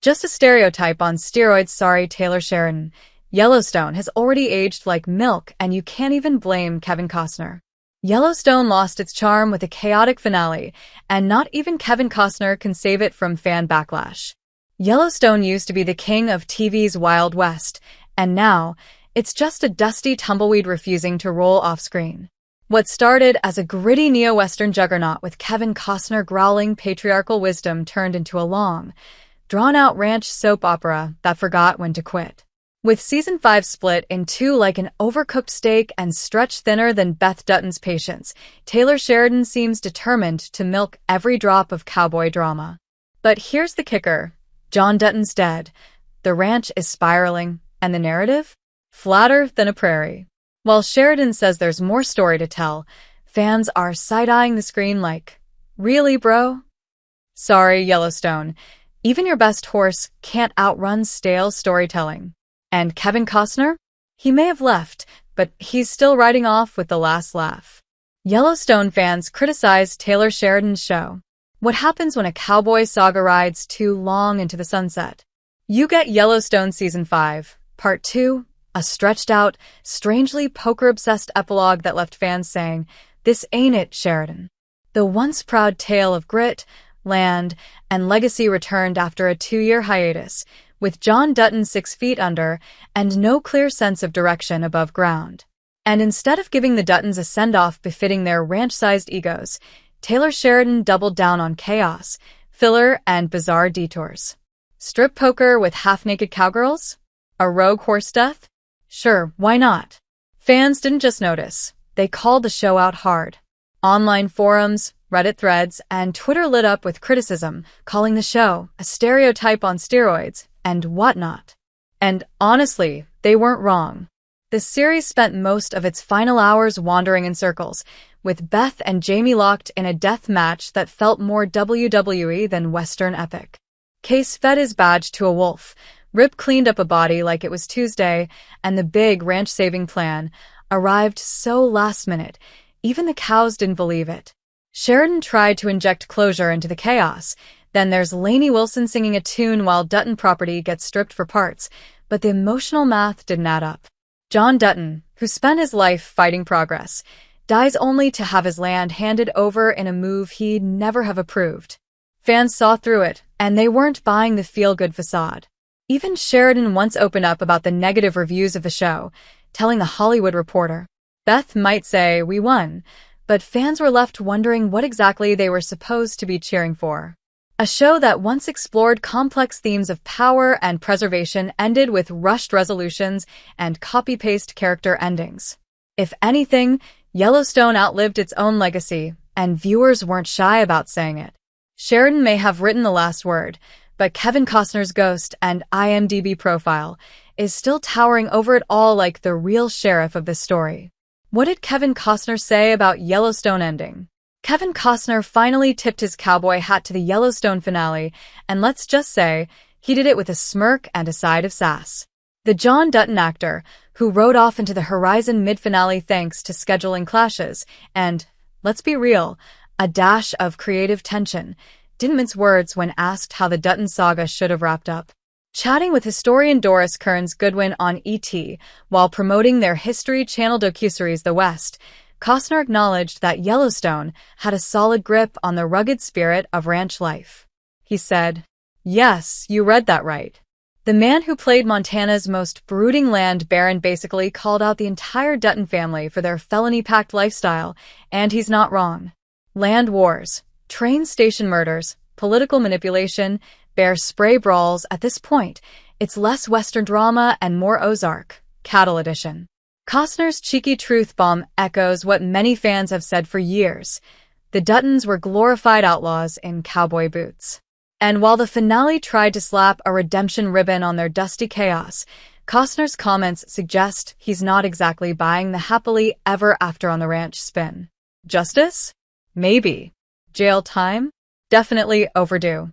Just a stereotype on steroids, sorry, Taylor Sheridan. Yellowstone has already aged like milk, and you can't even blame Kevin Costner. Yellowstone lost its charm with a chaotic finale, and not even Kevin Costner can save it from fan backlash. Yellowstone used to be the king of TV's Wild West, and now it's just a dusty tumbleweed refusing to roll off-screen. What started as a gritty neo-Western juggernaut with Kevin Costner growling patriarchal wisdom turned into a long, drawn-out ranch soap opera that forgot when to quit. With Season 5 split in two like an overcooked steak and stretched thinner than Beth Dutton's patience, Taylor Sheridan seems determined to milk every drop of cowboy drama. But here's the kicker. John Dutton's dead, the ranch is spiraling, and the narrative? Flatter than a prairie. While Sheridan says there's more story to tell, fans are side-eyeing the screen like, really, bro? Sorry, Yellowstone. Even your best horse can't outrun stale storytelling. And Kevin Costner? He may have left, but he's still riding off with the last laugh. Yellowstone fans criticize Taylor Sheridan's show. What happens when a cowboy saga rides too long into the sunset? You get Yellowstone Season 5, Part 2, a stretched-out, strangely poker-obsessed epilogue that left fans saying, "This ain't it, Sheridan." The once-proud tale of grit, land, and legacy returned after a 2-year hiatus, with John Dutton 6 feet under and no clear sense of direction above ground. And instead of giving the Duttons a send-off befitting their ranch-sized egos, Taylor Sheridan doubled down on chaos, filler, and bizarre detours. Strip poker with half-naked cowgirls? A rogue horse death? Sure, why not? Fans didn't just notice. They called the show out hard. Online forums, Reddit threads, and Twitter lit up with criticism, calling the show a stereotype on steroids and whatnot. And honestly, they weren't wrong. The series spent most of its final hours wandering in circles, with Beth and Jamie locked in a death match that felt more WWE than Western epic. Case fed his badge to a wolf, Rip cleaned up a body like it was Tuesday, and the big ranch-saving plan arrived so last minute, even the cows didn't believe it. Sheridan tried to inject closure into the chaos. Then there's Lainey Wilson singing a tune while Dutton property gets stripped for parts, but the emotional math didn't add up. John Dutton, who spent his life fighting progress, dies only to have his land handed over in a move he'd never have approved. Fans saw through it, and they weren't buying the feel-good facade. Even Sheridan once opened up about the negative reviews of the show, telling The Hollywood Reporter, "Beth might say we won," but fans were left wondering what exactly they were supposed to be cheering for. A show that once explored complex themes of power and preservation ended with rushed resolutions and copy-paste character endings. If anything, Yellowstone outlived its own legacy, and viewers weren't shy about saying it. Sheridan may have written the last word, but Kevin Costner's ghost and IMDb profile is still towering over it all like the real sheriff of this story. What did Kevin Costner say about Yellowstone ending? Kevin Costner finally tipped his cowboy hat to the Yellowstone finale, and let's just say, he did it with a smirk and a side of sass. The John Dutton actor, who rode off into the horizon mid-finale thanks to scheduling clashes, and, let's be real, a dash of creative tension, didn't mince words when asked how the Dutton saga should have wrapped up. Chatting with historian Doris Kearns Goodwin on ET while promoting their History Channel docuseries The West, Costner acknowledged that Yellowstone had a solid grip on the rugged spirit of ranch life. He said, "Yes, you read that right." The man who played Montana's most brooding land baron basically called out the entire Dutton family for their felony-packed lifestyle, and he's not wrong. Land wars, train station murders, political manipulation, bear spray brawls. At this point, it's less Western drama and more Ozark, cattle edition. Costner's cheeky truth bomb echoes what many fans have said for years. The Duttons were glorified outlaws in cowboy boots. And while the finale tried to slap a redemption ribbon on their dusty chaos, Costner's comments suggest he's not exactly buying the happily ever after on the ranch spin. Justice? Maybe. Jail time? Definitely overdue.